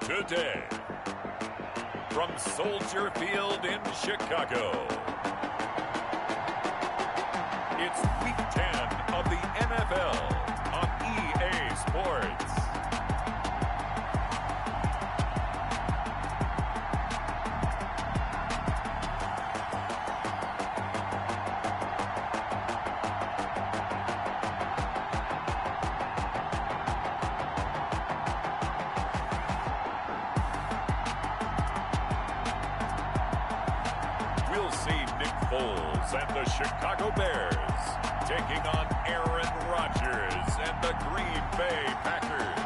today. From Soldier Field in Chicago, it's Week 10 of the NFL on EA Sports. We'll see Nick Foles and the Chicago Bears taking on Aaron Rodgers and the Green Bay Packers.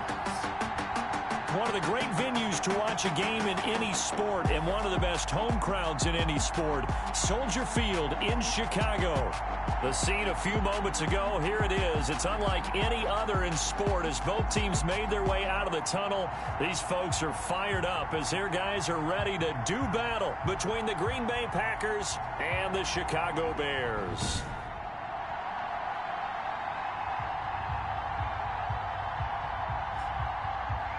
One of the great venues to watch a game in any sport, and one of the best home crowds in any sport, Soldier Field in Chicago. The scene a few moments ago, here it is. It's unlike any other in sport as both teams made their way out of the tunnel. These folks are fired up as their guys are ready to do battle between the Green Bay Packers and the Chicago Bears.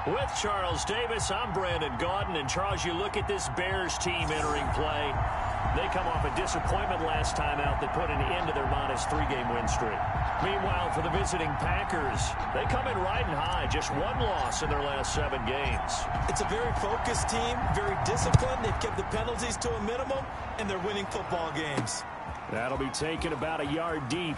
With Charles Davis, I'm Brandon Gaudin. And Charles, you look at this Bears team entering play. They come off a disappointment last time out that put an end to their -3-game win streak. Meanwhile, for the visiting Packers, they come in riding high. Just one loss in their last 7 games. It's a very focused team, very disciplined. They've kept the penalties to a minimum, and they're winning football games. That'll be taken about a yard deep.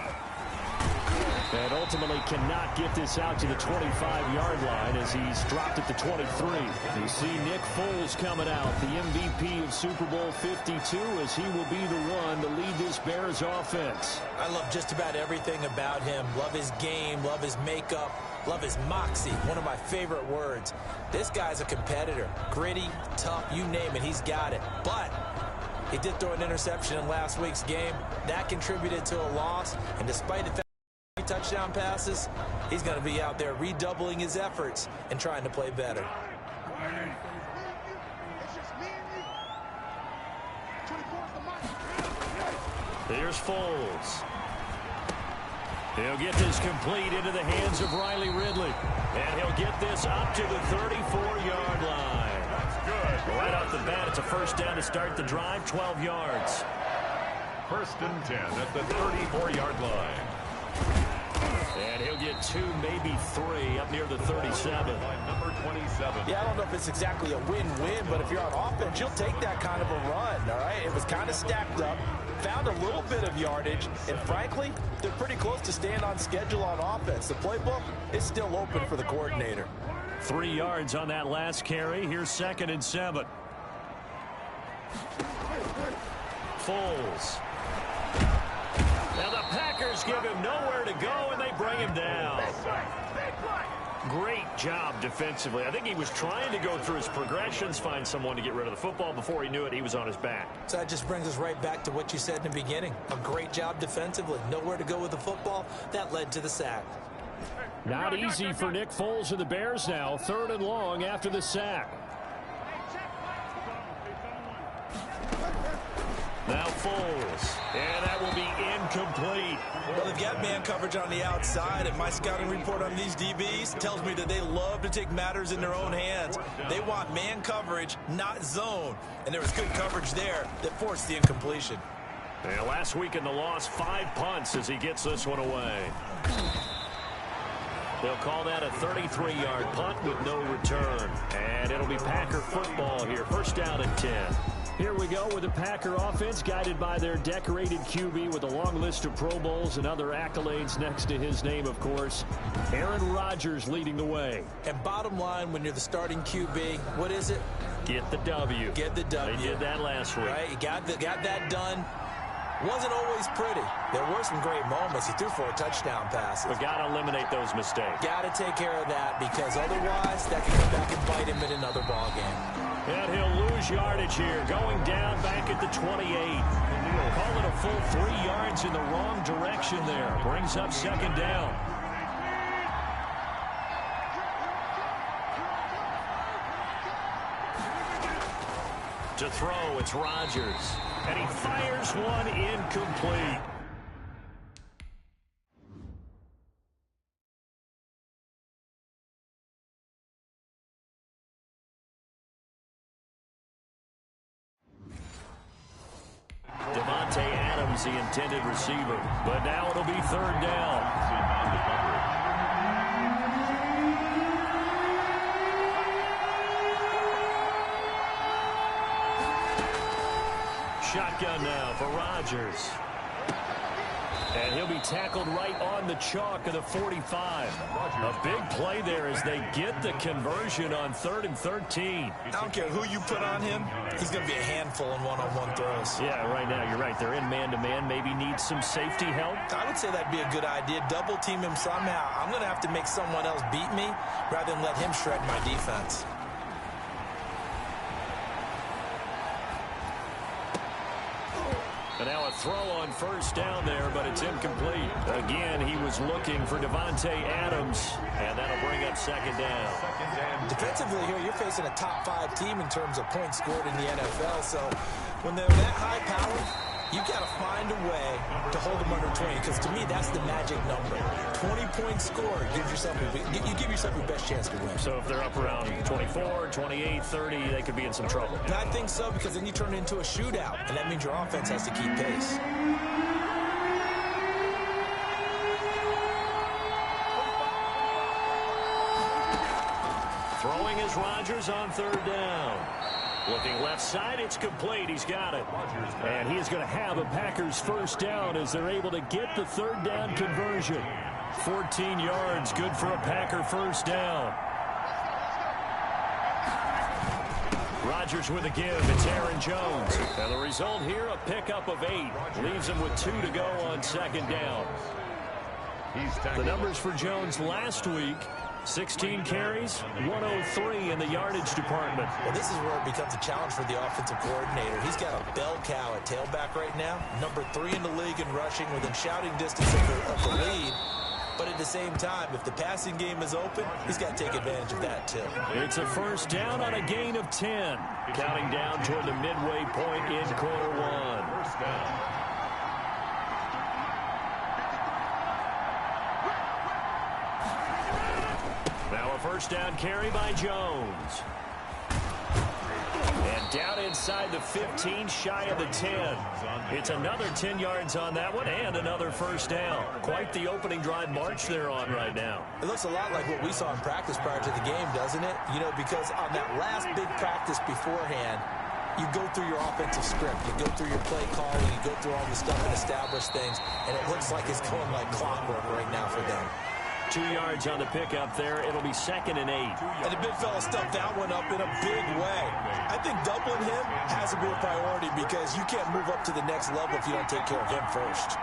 And ultimately cannot get this out to the 25-yard line as he's dropped at the 23. You see Nick Foles coming out, the MVP of Super Bowl 52, as he will be the one to lead this Bears offense. I love just about everything about him. Love his game, love his makeup, love his moxie, one of my favorite words. This guy's a competitor. Gritty, tough, you name it, he's got it. But he did throw an interception in last week's game. That contributed to a loss, and despite the fact touchdown passes, he's going to be out there redoubling his efforts and trying to play better. Here's Foles. He'll get this complete into the hands of Riley Ridley. And he'll get this up to the 34-yard line. That's good. Right off the bat, it's a first down to start the drive, 12 yards. First and 10 at the 34-yard line. And he'll get 2, maybe 3, up near the 37. Number 27. Yeah, I don't know if it's exactly a win-win, but if you're on offense, you'll take that kind of a run, all right? It was kind of stacked up, found a little bit of yardage, and frankly, they're pretty close to staying on schedule on offense. The playbook is still open for the coordinator. 3 yards on that last carry. Here's 2nd and 7. Foles. Now the Packers give him nowhere to go, and they bring him down. Great job defensively. I think he was trying to go through his progressions, find someone to get rid of the football. Before he knew it, he was on his back. So that just brings us right back to what you said in the beginning. A great job defensively. Nowhere to go with the football. That led to the sack. Not easy for Nick Foles and the Bears now. 3rd and long after the sack. Now Foles, and that will be incomplete. Well, they've got man coverage on the outside, and my scouting report on these DBs tells me that they love to take matters in their own hands. They want man coverage, not zone, and there was good coverage there that forced the incompletion. And last week in the loss, 5 punts as he gets this one away. They'll call that a 33-yard punt with no return. And it'll be Packer football here. First down and 10. Here we go with the Packer offense guided by their decorated QB with a long list of Pro Bowls and other accolades next to his name, of course. Aaron Rodgers leading the way. And bottom line, when you're the starting QB, what is it? Get the W. Get the W. They did that last week. Right, you got that done. Wasn't always pretty. There were some great moments. He threw 4 touchdown passes. But got to eliminate those mistakes. Got to take care of that, because otherwise that can come back and bite him in another ball game. And he'll lose yardage here, going down back at the 28. Call it a full 3 yards in the wrong direction there. Brings up 2nd down. To throw, it's Rodgers. And he fires one incomplete. was the intended receiver. But now it'll be third down. Shotgun now for Rodgers. And he'll be tackled right on the chalk of the 45. A big play there as they get the conversion on 3rd and 13. I don't care who you put on him. He's going to be a handful in one-on-one throws. Yeah, right now, you're right. They're in man-to-man. Maybe need some safety help. I would say that'd be a good idea. Double team him somehow. I'm going to have to make someone else beat me rather than let him shred my defense. And now a throw on first down there, but it's incomplete. Again, he was looking for Davante Adams, and that'll bring up second down. Defensively here, you're facing a top 5 team in terms of points scored in the NFL, so when they're that high powered, you got to find a way to hold them under 20, because to me, that's the magic number. 20 points scored gives yourself you give yourself your best chance to win. So if they're up around 24, 28, 30, they could be in some trouble. And I think so, because then you turn it into a shootout, and that means your offense has to keep pace. Throwing is Rodgers on third down. Looking left side, it's complete. He's got it. And he is going to have a Packers first down as they're able to get the third down conversion. 14 yards, good for a Packer first down. Rodgers with a give. It's Aaron Jones. And the result here, a pickup of 8. Leaves him with 2 to go on second down. The numbers for Jones last week: 16 carries, 103 in the yardage department. Well, this is where it becomes a challenge for the offensive coordinator. He's got a bell cow at tailback right now, number 3 in the league in rushing, within shouting distance of the lead. But at the same time, if the passing game is open, he's got to take advantage of that too. It's a first down on a gain of 10. Counting down toward the midway point in quarter 1. First down. First down carry by Jones. And down inside the 15, shy of the 10. It's another 10 yards on that one and another first down. Quite the opening drive march they're on right now. It looks a lot like what we saw in practice prior to the game, doesn't it? You know, because on that last big practice beforehand, you go through your offensive script. You go through your play calling. You go through all the stuff and establish things. And it looks like it's going like clockwork right now for them. 2 yards on the pickup there. It'll be 2nd and 8. And the big fella stuffed that one up in a big way. I think doubling him has to be a priority, because you can't move up to the next level if you don't take care of him first.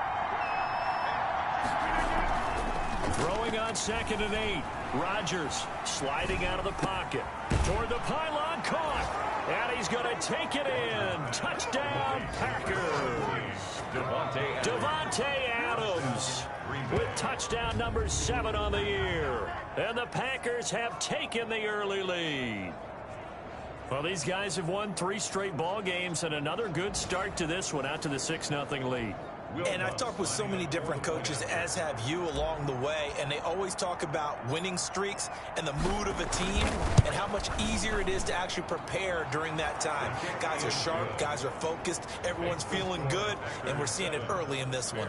Throwing on 2nd and 8. Rodgers sliding out of the pocket. Toward the pylon, caught. And he's going to take it in. Touchdown, Packers. Davante Adams with touchdown number 7 on the year. And the Packers have taken the early lead. Well, these guys have won 3 straight ball games, and another good start to this one, out to the 6-0 lead. And I've talked with so many different coaches, as have you, along the way, and they always talk about winning streaks and the mood of a team and how much easier it is to actually prepare during that time. Guys are sharp, guys are focused, everyone's feeling good, and we're seeing it early in this one.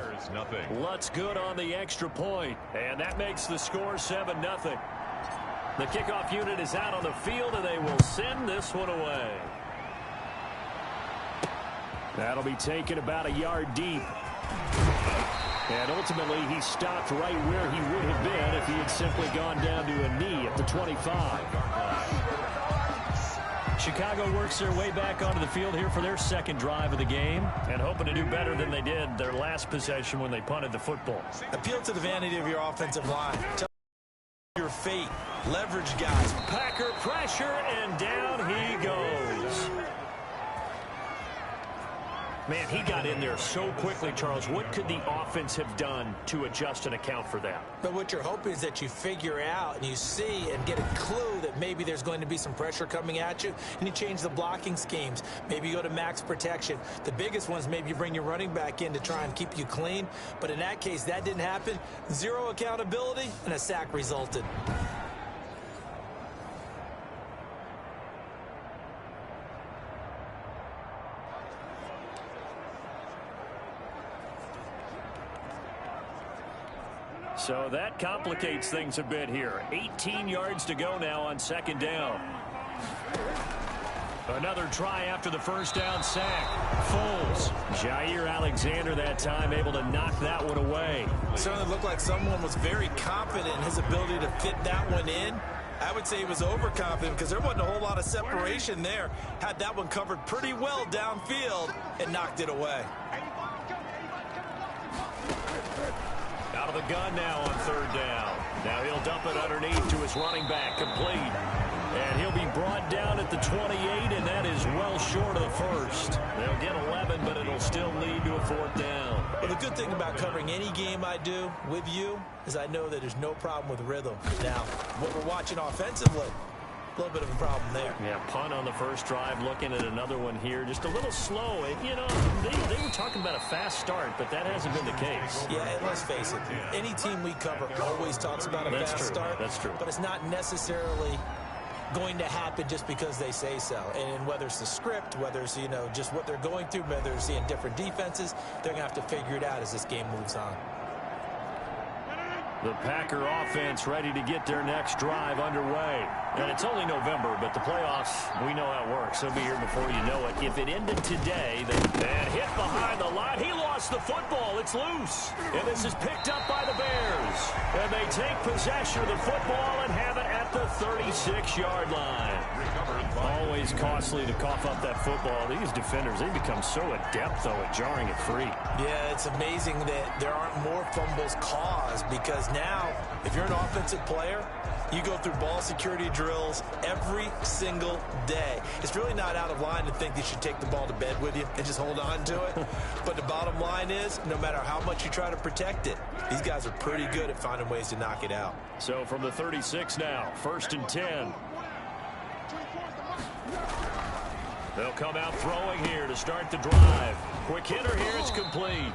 Lutz good on the extra point, and that makes the score 7-0. The kickoff unit is out on the field, and they will send this one away. That'll be taken about a yard deep. And ultimately, he stopped right where he would have been if he had simply gone down to a knee at the 25. Chicago works their way back onto the field here for their second drive of the game, and hoping to do better than they did their last possession when they punted the football. Appeal to the vanity of your offensive line. Tell your fate. Leverage guys. Packer pressure, and down he goes. Man, he got in there so quickly, Charles. What could the offense have done to adjust and account for that? But what you're hoping is that you figure out and you see and get a clue that maybe there's going to be some pressure coming at you, and you change the blocking schemes. Maybe you go to max protection. The biggest ones, maybe you bring your running back in to try and keep you clean. But in that case, that didn't happen. 0 accountability, and a sack resulted. So that complicates things a bit here. 18 yards to go now on second down. Another try after the first down sack. Foles. Jair Alexander that time able to knock that one away. Certainly looked like someone was very confident in his ability to fit that one in. I would say he was overconfident because there wasn't a whole lot of separation there. Had that one covered pretty well downfield and knocked it away. Out of the gun now on third down. Now he'll dump it underneath to his running back, complete. And he'll be brought down at the 28, and that is well short of the first. They'll get 11, but it'll still lead to a fourth down. Well, the good thing about covering any game I do with you is I know that there's no problem with rhythm. Now, what we're watching offensively, a little bit of a problem there. Yeah, punt on the first drive, looking at another one here. Just a little slow. You know, they were talking about a fast start, but that hasn't been the case. Yeah, and let's face it, any team we cover always talks about a fast start. That's true. But it's not necessarily going to happen just because they say so. And whether it's the script, whether it's, you know, just what they're going through, whether they're seeing different defenses, they're going to have to figure it out as this game moves on. The Packer offense ready to get their next drive underway. And it's only November, but the playoffs, we know how it works. They'll be here before you know it. If it ended today, and hit behind the line. He lost the football. It's loose. And this is picked up by the Bears. And they take possession of the football and have it at the 36-yard line. Always costly to cough up that football. These defenders, they become so adept, though, at jarring it free. Yeah, it's amazing that there aren't more fumbles caused because now, if you're an offensive player, you go through ball security drills every single day. It's really not out of line to think you should take the ball to bed with you and just hold on to it. But the bottom line is, no matter how much you try to protect it, these guys are pretty good at finding ways to knock it out. So from the 36 now, 1st and 10. They'll come out throwing here to start the drive. Quick hitter here, it's complete.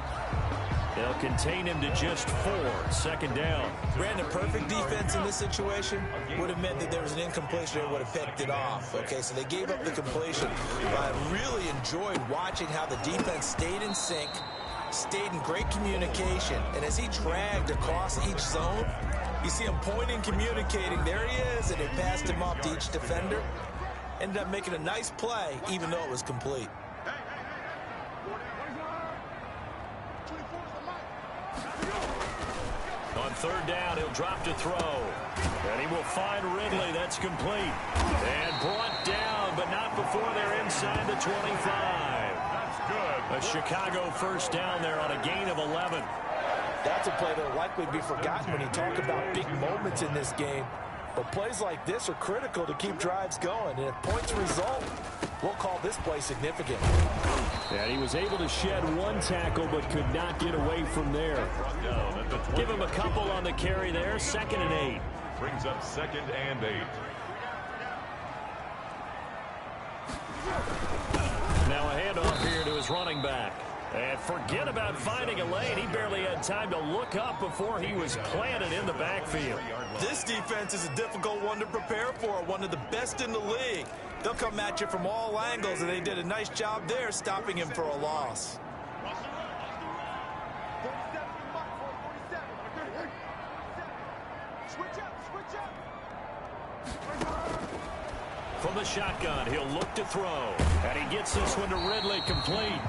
They'll contain him to just 4, 2nd down. Brandon, perfect defense in this situation would have meant that there was an incompletion and would have picked it off. Okay, so they gave up the completion. But I really enjoyed watching how the defense stayed in sync, stayed in great communication. And as he dragged across each zone, you see him pointing, communicating. There he is, and they passed him off to each defender. Ended up making a nice play, even though it was complete. On 3rd down, he'll drop to throw. And he will find Ridley. That's complete. And brought down, but not before they're inside the 25. That's good. A Chicago first down there on a gain of 11. That's a play that will likely be forgotten when you talk about big moments in this game. But plays like this are critical to keep drives going. And if points result, we'll call this play significant. And he was able to shed one tackle, but could not get away from there. Give him a couple on the carry there. 2nd and 8. Brings up 2nd and 8. Now a handoff here to his running back. And forget about finding a lane. He barely had time to look up before he was planted in the backfield. This defense is a difficult one to prepare for, one of the best in the league. They'll come at you from all angles, and they did a nice job there stopping him for a loss. From the shotgun, he'll look to throw. And he gets this one to Ridley, complete.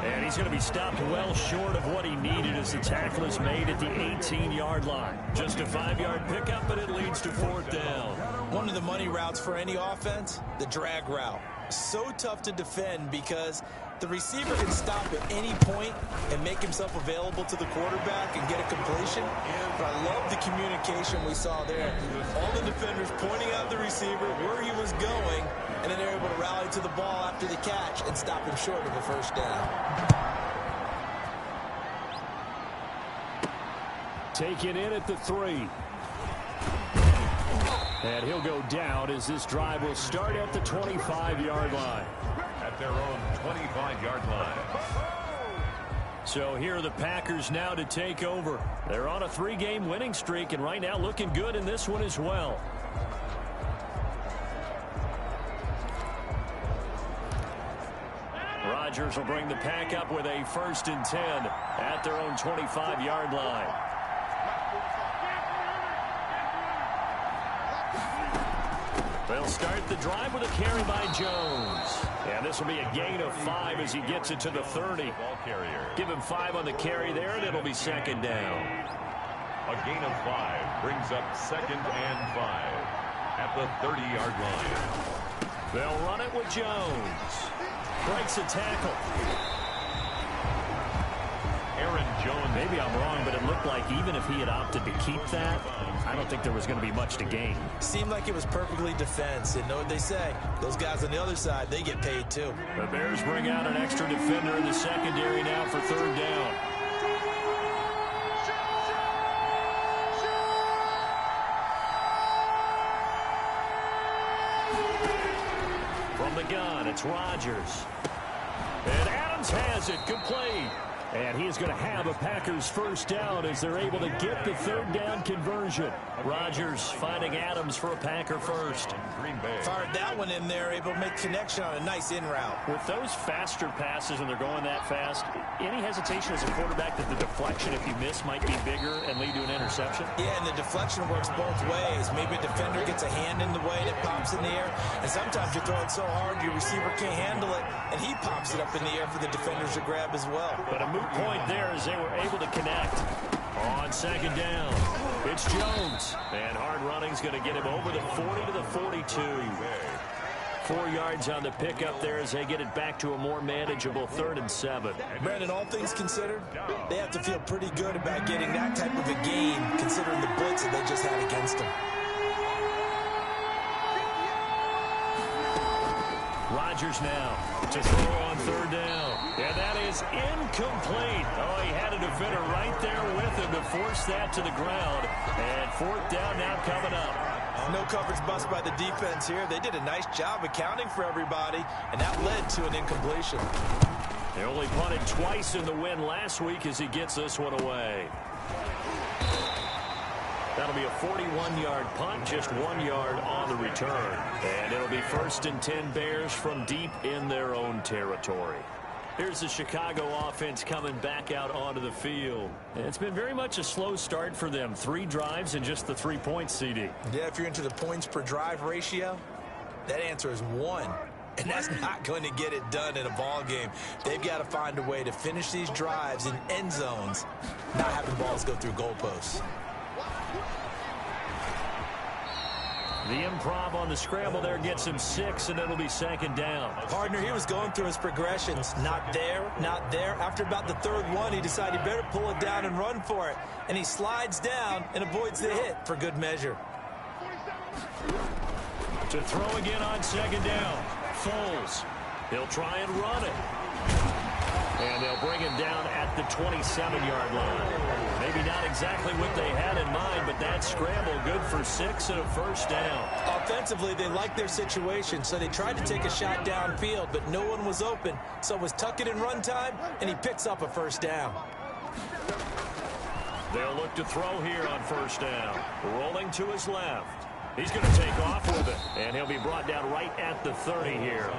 And he's going to be stopped well short of what he needed as the tackle is made at the 18-yard line. Just a 5-yard pickup, but it leads to 4th down. One of the money routes for any offense, the drag route. So tough to defend because the receiver can stop at any point and make himself available to the quarterback and get a completion. But I love the communication we saw there. All the defenders pointing out the receiver, where he was going, and then they're able to rally to the ball after the catch and stop him short of a first down. Taken in at the 3. And he'll go down as this drive will start at the 25-yard line. At their own 25-yard line. So here are the Packers now to take over. They're on a 3-game winning streak, and right now looking good in this one as well. Rodgers will bring the pack up with a 1st and 10 at their own 25-yard line. They'll start the drive with a carry by Jones. And this will be a gain of 5 as he gets it to the 30. Give him 5 on the carry there, and it'll be second down. A gain of 5 brings up 2nd and 5 at the 30-yard line. They'll run it with Jones. Breaks a tackle. Aaron Jones. Maybe I'm wrong, but it looked like even if he had opted to keep that, I don't think there was going to be much to gain. Seemed like it was perfectly defense. And know what they say? Those guys on the other side, they get paid too. The Bears bring out an extra defender in the secondary now for 3rd down. From the gun, it's Rodgers. And Adams has it, complete. And he is going to have a Packers 1st down as they're able to get the 3rd down conversion. Rodgers finding Adams for a Packer 1st. Fired that one in there, able to make connection on a nice in route. With those faster passes and they're going that fast, any hesitation as a quarterback that the deflection, if you miss, might be bigger and lead to an interception? Yeah, and the deflection works both ways. Maybe a defender gets a hand in the way and it pops in the air. And sometimes you throw it so hard your receiver can't handle it, and he pops it up in the air for the defenders to grab as well. But a moot point there as they were able to connect. On 2nd down, it's Jones. And hard running's going to get him over the 40 to the 42. 4 yards on the pickup there as they get it back to a more manageable 3rd and 7. Brandon, all things considered, they have to feel pretty good about getting that type of a gain considering the blitz that they just had against them. Rodgers now to throw on 3rd down. And that is incomplete. Oh, he had a defender right there with him to force that to the ground. And 4th down now coming up. No coverage bust by the defense here. They did a nice job accounting for everybody, and that led to an incompletion. They only punted twice in the win last week as he gets this one away. That'll be a 41-yard punt, just 1 yard on the return. And it'll be 1st and 10 Bears from deep in their own territory. Here's the Chicago offense coming back out onto the field. It's been very much a slow start for them. 3 drives and just the 3 points, CD. Yeah, if you're into the points per drive ratio, that answer is 1. And that's not going to get it done in a ball game. They've got to find a way to finish these drives in end zones, not having balls go through goalposts. The improv on the scramble there gets him 6, and it'll be 2nd down. Partner, he was going through his progressions. Not there, not there. After about the 3rd one, he decided he better pull it down and run for it. And he slides down and avoids the hit for good measure. To throw again on 2nd down. Foles. He'll try and run it. And they'll bring him down at the 27-yard line. Maybe not exactly what they had in mind, but that scramble good for 6 and a 1st down. Offensively, they liked their situation, so they tried to take a shot downfield, but no one was open. So it was tuck it in run time, and he picks up a 1st down. They'll look to throw here on 1st down. Rolling to his left. He's going to take off with it, and he'll be brought down right at the 30 here.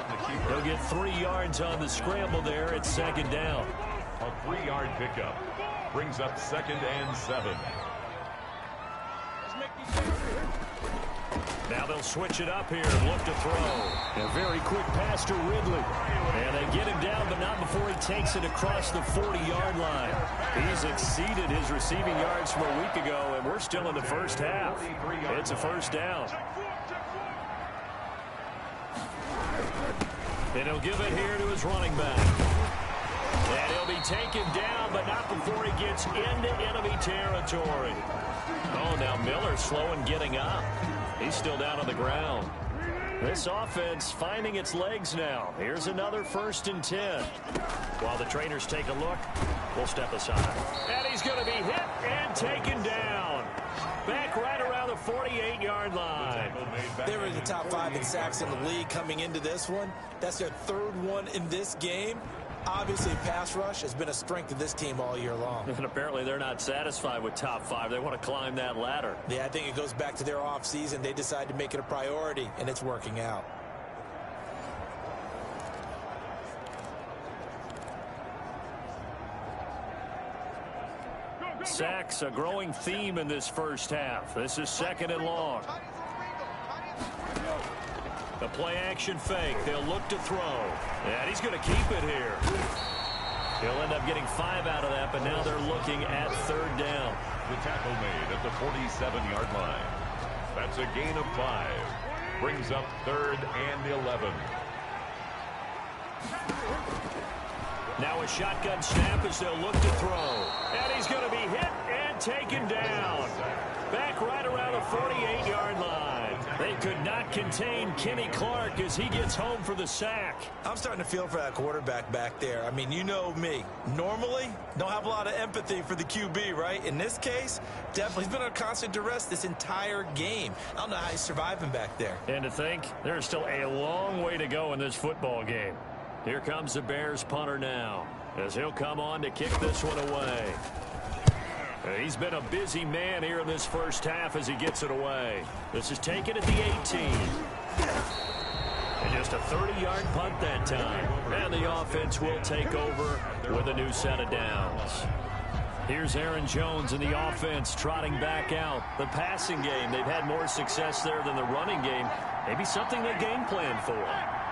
He'll get 3 yards on the scramble there at 2nd down. A 3-yard pickup brings up 2nd and 7. Now they'll switch it up here and look to throw. A very quick pass to Ridley. And they get him down, but not before he takes it across the 40-yard line. He's exceeded his receiving yards from a week ago, and we're still in the 1st half. It's a 1st down. And he'll give it here to his running back. And he'll be taken down, but not before he gets into enemy territory. Oh, now Miller slow in getting up. He's still down on the ground. This offense finding its legs now. Here's another 1st and 10. While the trainers take a look, we'll step aside. And he's going to be hit and taken down. Back right around the 48-yard line. They were in the top 5 in sacks in the league coming into this one. That's their 3rd one in this game. Obviously, pass rush has been a strength of this team all year long. And apparently they're not satisfied with top 5. They want to climb that ladder. Yeah, I think it goes back to their offseason. They decided to make it a priority, and it's working out. Sacks, a growing theme in this 1st half. This is 2nd and long. The play action fake. They'll look to throw. And he's going to keep it here. He'll end up getting 5 out of that, but now they're looking at third down. The tackle made at the 47-yard line. That's a gain of 5. Brings up 3rd and 11. Now a shotgun snap as they'll look to throw. And he's going to be hit and taken down. Back right around the 48-yard line. They could not contain Kenny Clark as he gets home for the sack. I'm starting to feel for that quarterback back there. I mean, you know me. Normally, don't have a lot of empathy for the QB, right? In this case, definitely he's been under constant duress this entire game. I don't know how he's surviving back there. And to think, there's still a long way to go in this football game. Here comes the Bears punter now as he'll come on to kick this one away. He's been a busy man here in this first half as he gets it away. This is taken at the 18. And just a 30-yard punt that time. And the offense will take over with a new set of downs. Here's Aaron Jones in the offense trotting back out. The passing game, they've had more success there than the running game. Maybe something they game planned for.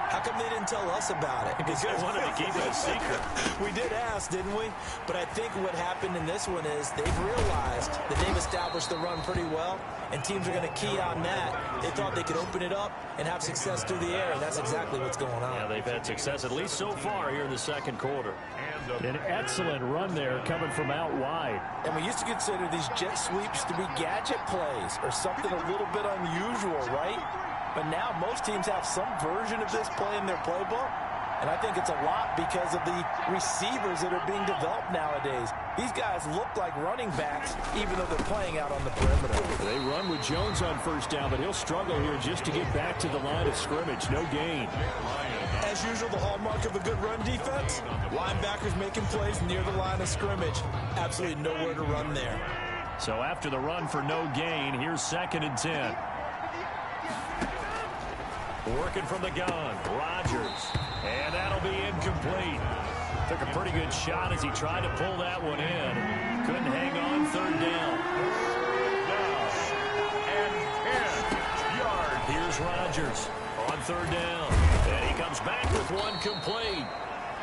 How come they didn't tell us about it? Because they wanted to keep it a secret. We did ask, didn't we? But I think what happened in this one is they've realized that they've established the run pretty well, and teams are going to key on that. They thought they could open it up and have success through the air, and that's exactly what's going on. Yeah, they've had success at least so far here in the second quarter. An excellent run there coming from out wide. And we used to consider these jet sweeps to be gadget plays or something a little bit unusual, right? But now most teams have some version of this play in their playbook. And I think it's a lot because of the receivers that are being developed nowadays. These guys look like running backs, even though they're playing out on the perimeter. They run with Jones on first down, but he'll struggle here just to get back to the line of scrimmage. No gain. As usual, the hallmark of a good run defense, linebackers making plays near the line of scrimmage. Absolutely nowhere to run there. So after the run for no gain, here's 2nd and 10. Working from the gun, Rodgers. And that'll be incomplete. Took a pretty good shot as he tried to pull that one in. Couldn't hang on, 3rd down. And 10 yards. Here's Rodgers on 3rd down. And he comes back with one complete.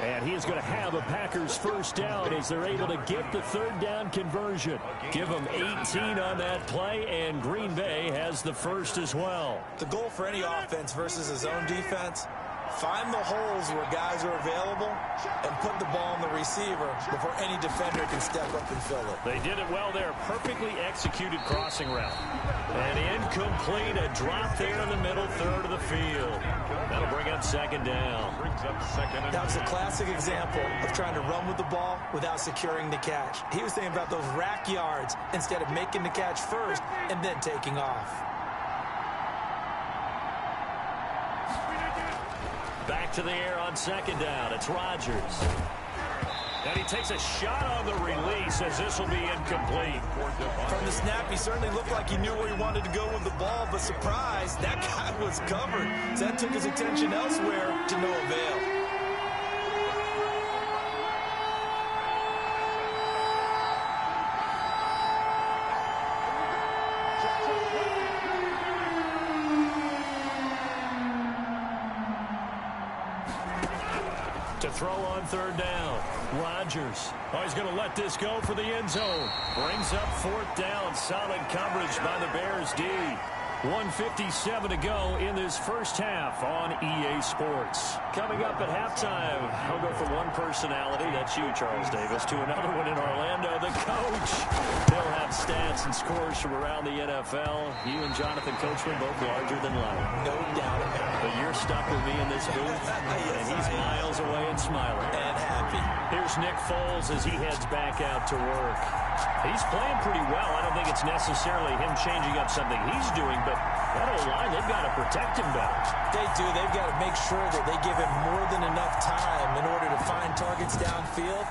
And he is going to have a Packers first down as they're able to get the 3rd down conversion. Give them 18 on that play, and Green Bay has the first as well. The goal for any offense versus his own defense, find the holes where guys are available and put the ball on the receiver before any defender can step up and fill it. They did it well there. Perfectly executed crossing route. And incomplete. A drop there in the middle third of the field. That'll bring up 2nd down. That was a classic example of trying to run with the ball without securing the catch. He was thinking about those rack yards instead of making the catch first and then taking off. Back to the air on 2nd down. It's Rodgers. And he takes a shot on the release as this will be incomplete. From the snap, he certainly looked like he knew where he wanted to go with the ball, but surprise, that guy was covered. So that took his attention elsewhere to no avail. To throw on 3rd down. Rodgers. Oh, he's going to let this go for the end zone. Brings up 4th down. Solid coverage by the Bears D. 1:57 to go in this first half on EA Sports. Coming up at halftime, I'll go from one personality, that's you, Charles Davis, to another one in Orlando, the coach. They'll have stats and scores from around the NFL. You and Jonathan Coachman both larger than life. No doubt about it. But you're stuck with me in this booth, and he's miles away and smiling. And happy. Here's Nick Foles as he heads back out to work. He's playing pretty well. I don't think it's necessarily him changing up something he's doing, but that old line, they've got to protect him better. They do. They've got to make sure that they give him more than enough time in order to find targets downfield.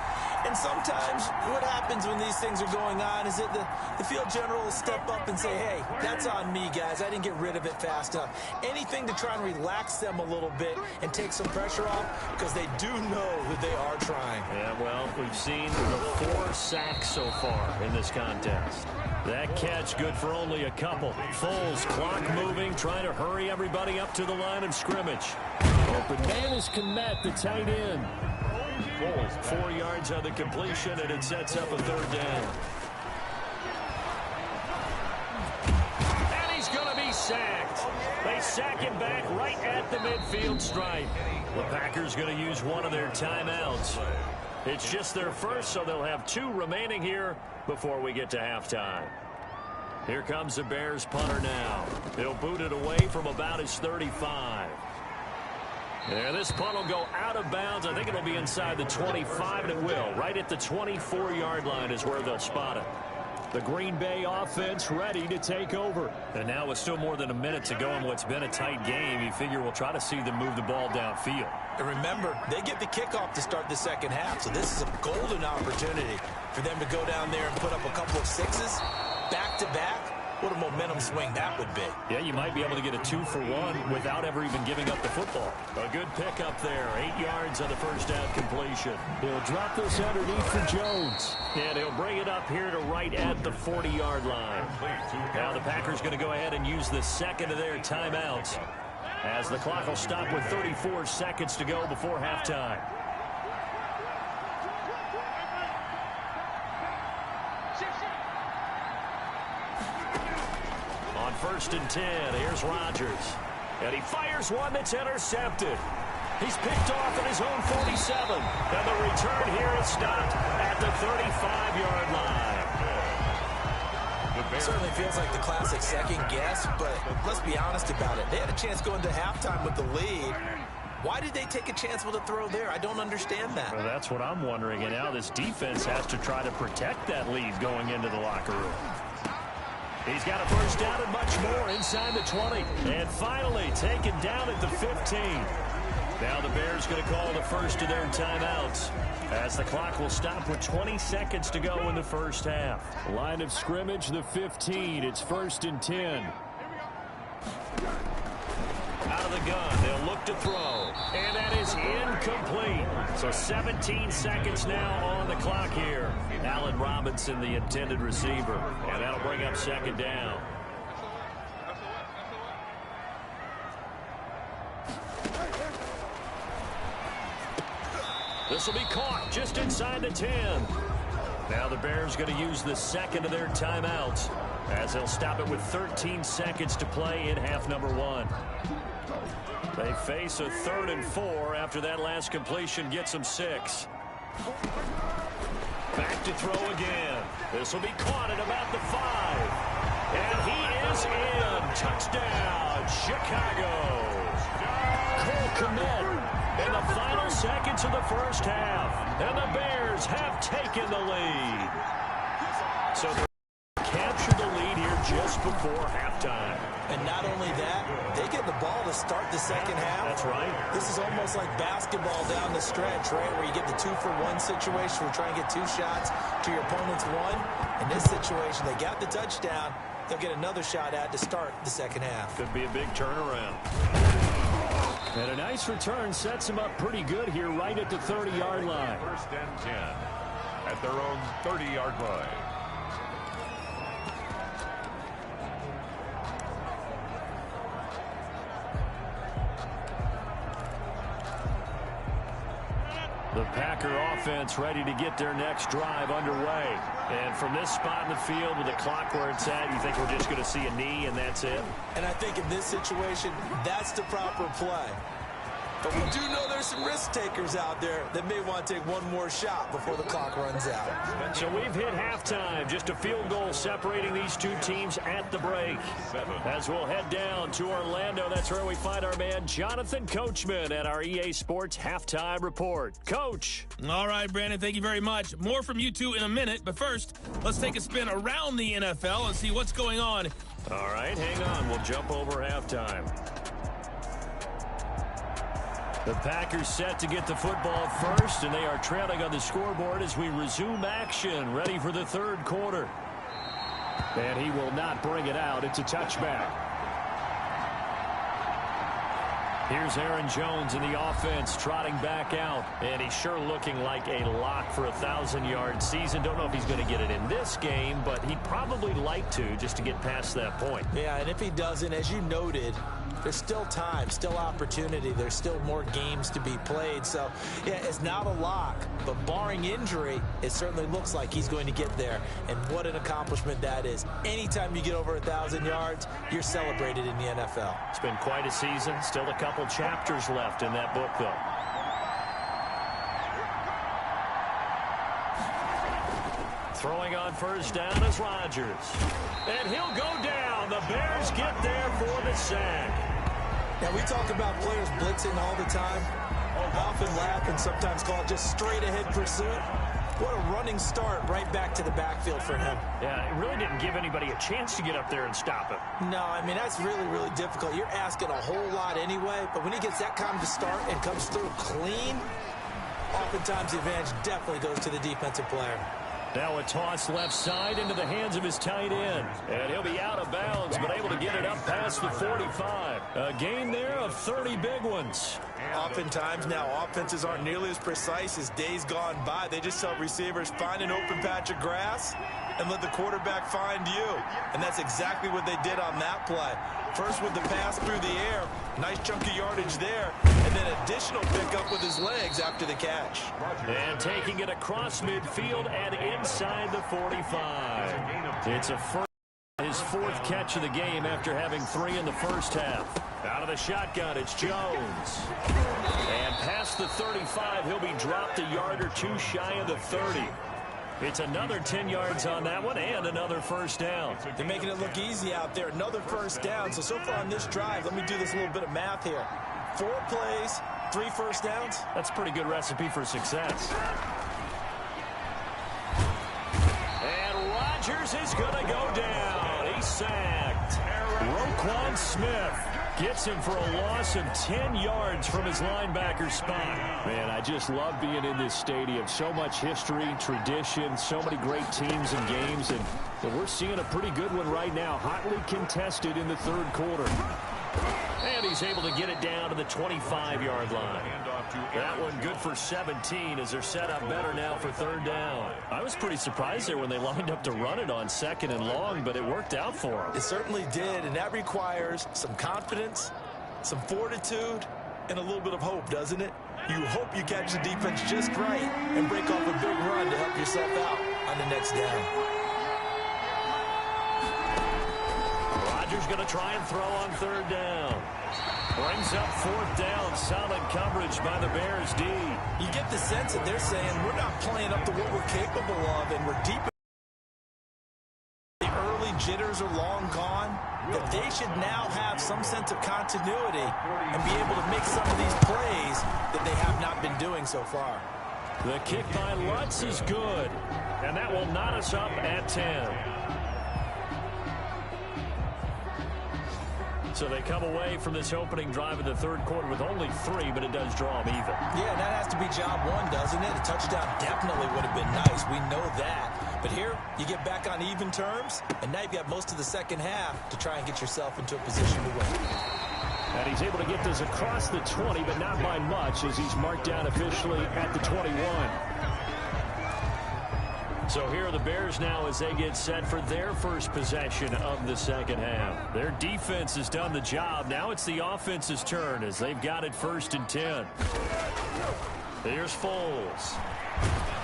And And sometimes what happens when these things are going on is that the field general will step up and say, hey, that's on me, guys. I didn't get rid of it fast enough. Anything to try and relax them a little bit and take some pressure off, because they do know that they are trying. Yeah, well, we've seen the 4 sacks so far in this contest. That catch good for only a couple. Foles, clock moving, trying to hurry everybody up to the line of scrimmage. Open man is Kmet, the tight end. 4 yards on the completion, and it sets up a 3rd down. And he's going to be sacked. They sack him back right at the midfield stripe. The Packers going to use one of their timeouts. It's just their first, so they'll have 2 remaining here before we get to halftime. Here comes the Bears punter now. He'll boot it away from about his 35. Yeah, this punt will go out of bounds. I think it'll be inside the 25, and it will. Right at the 24-yard line is where they'll spot it. The Green Bay offense ready to take over. And now with still more than a minute to go in what's been a tight game, you figure we'll try to see them move the ball downfield. And remember, they get the kickoff to start the second half, so this is a golden opportunity for them to go down there and put up a couple of 6s back-to-back. What a momentum swing that would be. Yeah, you might be able to get a 2-for-1 without ever even giving up the football. A good pickup there. 8 yards on the first down completion. He'll drop this underneath for Jones. And he'll bring it up here to right at the 40-yard line. Now the Packers going to go ahead and use the second of their timeouts, as the clock will stop with 34 seconds to go before halftime. On 1st and 10, here's Rodgers. And he fires one that's intercepted. He's picked off at his own 47. And the return here is stopped at the 35-yard line. It certainly feels like the classic second guess, but let's be honest about it. They had a chance going to halftime with the lead. Why did they take a chance with a throw there? I don't understand that. Well, that's what I'm wondering. And now this defense has to try to protect that lead going into the locker room. He's got a first down and much more inside the 20. And finally taken down at the 15. Now the Bears going to call the first of their timeouts, as the clock will stop with 20 seconds to go in the first half. Line of scrimmage, the 15. It's 1st and 10. Out of the gun, they'll look to throw. And that is incomplete. So 17 seconds now on the clock here. Allen Robinson, the intended receiver. And that'll bring up 2nd down. This will be caught just inside the 10. Now the Bears going to use the second of their timeouts, as they'll stop it with 13 seconds to play in half number 1. They face a 3rd and 4 after that last completion gets them 6. Back to throw again. This will be caught at about the 5. And he is in. Touchdown, Chicago. Cole Kmet in the final seconds of the first half. And the Bears have taken the lead. So they capture the lead here just before halftime. And not only that, they get the ball to start the second half. That's right. This is almost like basketball down the stretch, right, where you get the 2-for-1 situation where you try and get 2 shots to your opponent's 1. In this situation, they got the touchdown. They'll get another shot at to start the second half. Could be a big turnaround. And a nice return sets them up pretty good here right at the 30-yard line. 1st and 10 at their own 30-yard line. The Packer offense ready to get their next drive underway. And from this spot in the field with the clock where it's at, you think we're just going to see a knee and that's it? And I think in this situation, that's the proper play. But we do know there's some risk takers out there that may want to take one more shot before the clock runs out. So we've hit halftime. Just a field goal separating these two teams at the break. As we'll head down to Orlando, that's where we find our man Jonathan Coachman at our EA Sports Halftime Report. Coach. All right, Brandon, thank you very much. More from you two in a minute, but first, let's take a spin around the NFL and see what's going on. All right, hang on. We'll jump over halftime. The Packers set to get the football first, and they are trailing on the scoreboard as we resume action, ready for the third quarter. And he will not bring it out. It's a touchback. Here's Aaron Jones in the offense trotting back out. And he's sure looking like a lock for a 1,000-yard season. Don't know if he's going to get it in this game, but he'd probably like to just to get past that point. Yeah, and if he doesn't, as you noted, there's still time, still opportunity. There's still more games to be played. So, yeah, it's not a lock. But barring injury, it certainly looks like he's going to get there. And what an accomplishment that is. Anytime you get over 1,000 yards, you're celebrated in the NFL. It's been quite a season. Still a couple chapters left in that book, though. Throwing on first down is Rodgers. And he'll go down. The Bears get there for the sack. Now, we talk about players blitzing all the time. I often laugh and sometimes call it just straight-ahead pursuit. What a running start right back to the backfield for him. Yeah, it really didn't give anybody a chance to get up there and stop him. No, I mean, that's really, really difficult. You're asking a whole lot anyway, but when he gets that kind of start and comes through clean, oftentimes the advantage definitely goes to the defensive player. Now a toss left side into the hands of his tight end. And he'll be out of bounds, but able to get it up past the 45. A gain there of 30 big ones. Oftentimes now offenses aren't nearly as precise as days gone by. They just tell receivers, find an open patch of grass and let the quarterback find you. And that's exactly what they did on that play. First with the pass through the air, nice chunk of yardage there, and then additional pickup with his legs after the catch. And taking it across midfield and inside the 45. It's his fourth catch of the game after having 3 in the first half. Out of the shotgun, it's Jones. And past the 35, he'll be dropped a yard or two shy of the 30. It's another 10 yards on that one and another first down. They're making it look easy out there. Another first down. So far on this drive, let me do this little bit of math here. 4 plays, 3 first downs. That's a pretty good recipe for success. And Rodgers is going to go down. He's sacked. Roquan Smith gets him for a loss of 10 yards from his linebacker spot. Man, I just love being in this stadium. So much history, tradition, so many great teams and games, and we're seeing a pretty good one right now, hotly contested in the third quarter. And he's able to get it down to the 25-yard line. That one good for 17 as they're set up better now for third down. I was pretty surprised there when they lined up to run it on 2nd and long, but it worked out for them. It certainly did, and that requires some confidence, some fortitude, and a little bit of hope, doesn't it? You hope you catch the defense just right and break off a big run to help yourself out on the next down. Rodgers going to try and throw on third down. Brings up 4th down. Solid coverage by the Bears D. You get the sense that they're saying we're not playing up to what we're capable of, and we're deep. The early jitters are long gone. That they should now have some sense of continuity and be able to make some of these plays that they have not been doing so far. The kick by Lutz is good, and that will knot us up at 10. So they come away from this opening drive in the third quarter with only 3, but it does draw them even. Yeah, that has to be job 1, doesn't it? A touchdown definitely would have been nice. We know that. But here, you get back on even terms, and now you've got most of the second half to try and get yourself into a position to win. And he's able to get this across the 20, but not by much as he's marked down officially at the 21. So here are the Bears now as they get set for their first possession of the second half. Their defense has done the job. Now it's the offense's turn as they've got it 1st and 10. Here's Foles.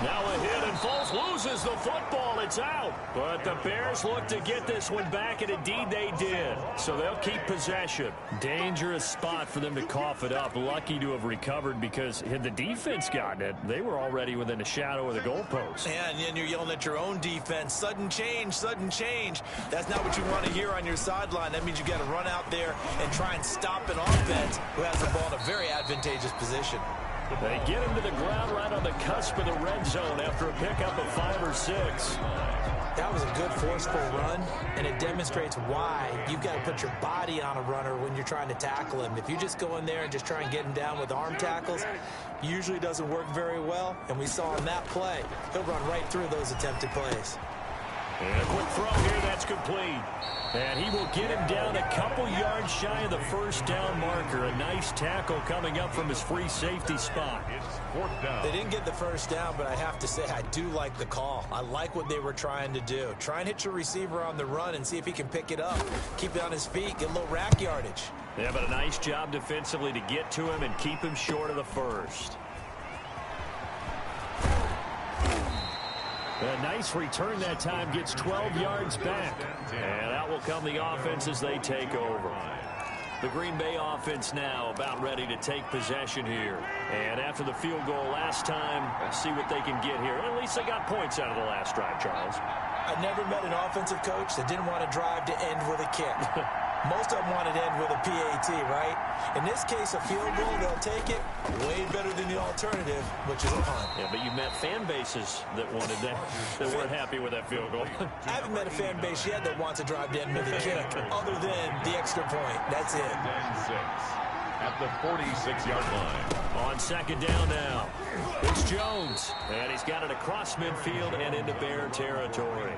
Now a hit, and Foles loses the football. It's out. But the Bears look to get this one back, and indeed they did. So they'll keep possession. Dangerous spot for them to cough it up. Lucky to have recovered because had the defense gotten it, they were already within a shadow of the goalpost. And then you're yelling at your own defense. Sudden change, sudden change. That's not what you want to hear on your sideline. That means you got to run out there and try and stop an offense who has the ball in a very advantageous position. They get him to the ground right on the cusp of the red zone after a pickup of 5 or 6. That was a good forceful run, and it demonstrates why you've got to put your body on a runner when you're trying to tackle him. If you just go in there and just try and get him down with arm tackles, usually doesn't work very well, and we saw in that play, he'll run right through those attempted plays. And a quick throw here, that's complete. And he will get him down a couple yards shy of the first down marker. A nice tackle coming up from his free safety spot. It's 4th down. They didn't get the first down, but I have to say I do like the call. I like what they were trying to do. Try and hit your receiver on the run and see if he can pick it up. Keep it on his feet, get a little rack yardage. Yeah, but a nice job defensively to get to him and keep him short of the first. A nice return that time, gets 12 yards back. And out will come the offense as they take over. The Green Bay offense now about ready to take possession here. And after the field goal last time, see what they can get here. At least they got points out of the last drive, Charles. I never met an offensive coach that didn't want to drive to end with a kick. Most of them wanted to end with a PAT, right? In this case, a field goal, they'll take it way better than the alternative, which is a punt. Yeah, but you met fan bases that wanted that, that weren't happy with that field goal. I haven't met a fan base yet that wants to drive to end with a kick, other than the extra point. That's it. 10-6 at the 46-yard line. On second down now, it's Jones. And he's got it across midfield and into Bear territory.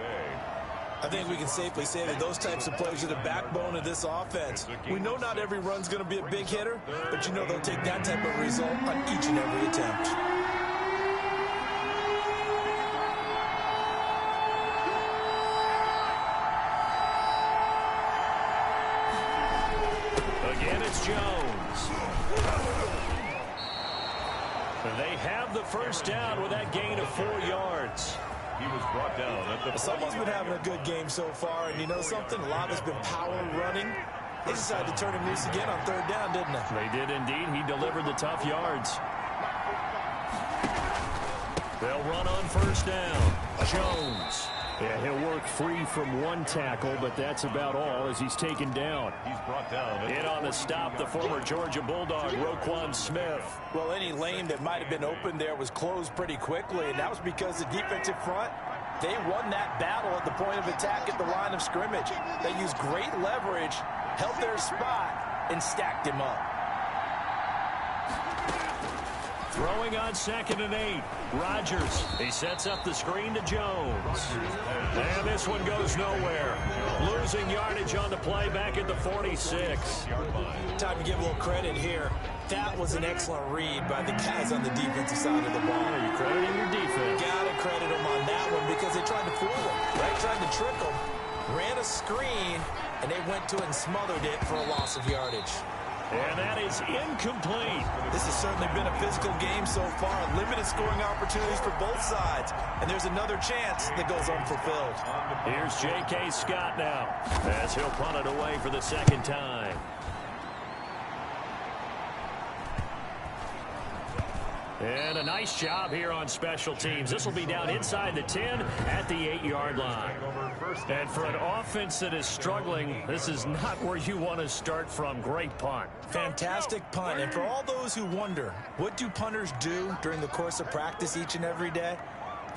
I think we can safely say that those types of plays are the backbone of this offense. We know not every run's going to be a big hitter, but you know they'll take that type of result on each and every attempt. Again, it's Jones. They have the first down with that gain of 4 yards. He was brought down at the... Someone's been having a good game so far, and you know something? A lot has been power running. They decided to turn him loose again on 3rd down, didn't they? They did indeed. He delivered the tough yards. They'll run on first down. Jones. Yeah, he'll work free from one tackle, but that's about all as he's taken down. He's brought down. In on the stop, the former Georgia Bulldog, Roquan Smith. Well, any lane that might have been open there was closed pretty quickly, and that was because the defensive front, they won that battle at the point of attack at the line of scrimmage. They used great leverage, held their spot, and stacked him up. Throwing on 2nd and 8. Rodgers. He sets up the screen to Jones. And this one goes nowhere. Losing yardage on the play back at the 46. Time to give a little credit here. That was an excellent read by the guys on the defensive side of the ball. Are you crediting your defense? Gotta credit them on that one because they tried to fool them, right? Tried to trick them. Ran a screen, and they went to it and smothered it for a loss of yardage. And that is incomplete. This has certainly been a physical game so far. Limited scoring opportunities for both sides. And there's another chance that goes unfulfilled. Here's J.K. Scott now as he'll punt it away for the 2nd time. And a nice job here on special teams. This will be down inside the 10 at the 8-yard line. And for an offense that is struggling, this is not where you want to start from. Great punt. Fantastic punt. And for all those who wonder, what do punters do during the course of practice each and every day?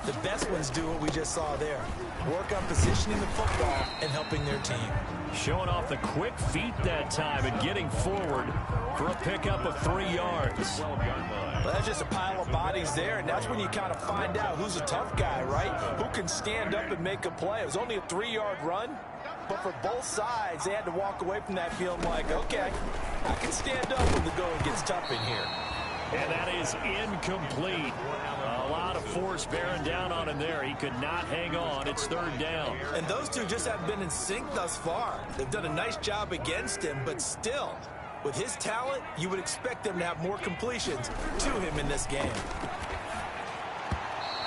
The best ones do what we just saw there. Work on positioning the football and helping their team. Showing off the quick feet that time and getting forward for a pickup of 3 yards. Well, that's just a pile of bodies there, and that's when you kind of find out who's a tough guy, right? Who can stand up and make a play. It was only a 3-yard run, but for both sides, they had to walk away from that feeling like, okay, I can stand up when the going gets tough in here. And that is incomplete. A lot of force bearing down on him there. He could not hang on. It's 3rd down. And those two just haven't been in sync thus far. They've done a nice job against him, but still, with his talent, you would expect them to have more completions to him in this game.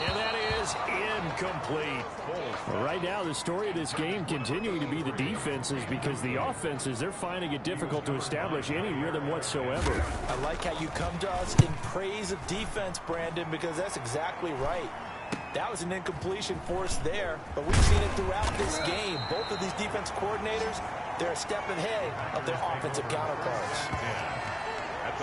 And that is incomplete. Well, right now, the story of this game continuing to be the defenses because the offenses, they're finding it difficult to establish any rhythm whatsoever. I like how you come to us in praise of defense, Brandon, because that's exactly right. That was an incompletion forced there, but we've seen it throughout this game. Both of these defense coordinators, they're a step ahead of their offensive counterparts.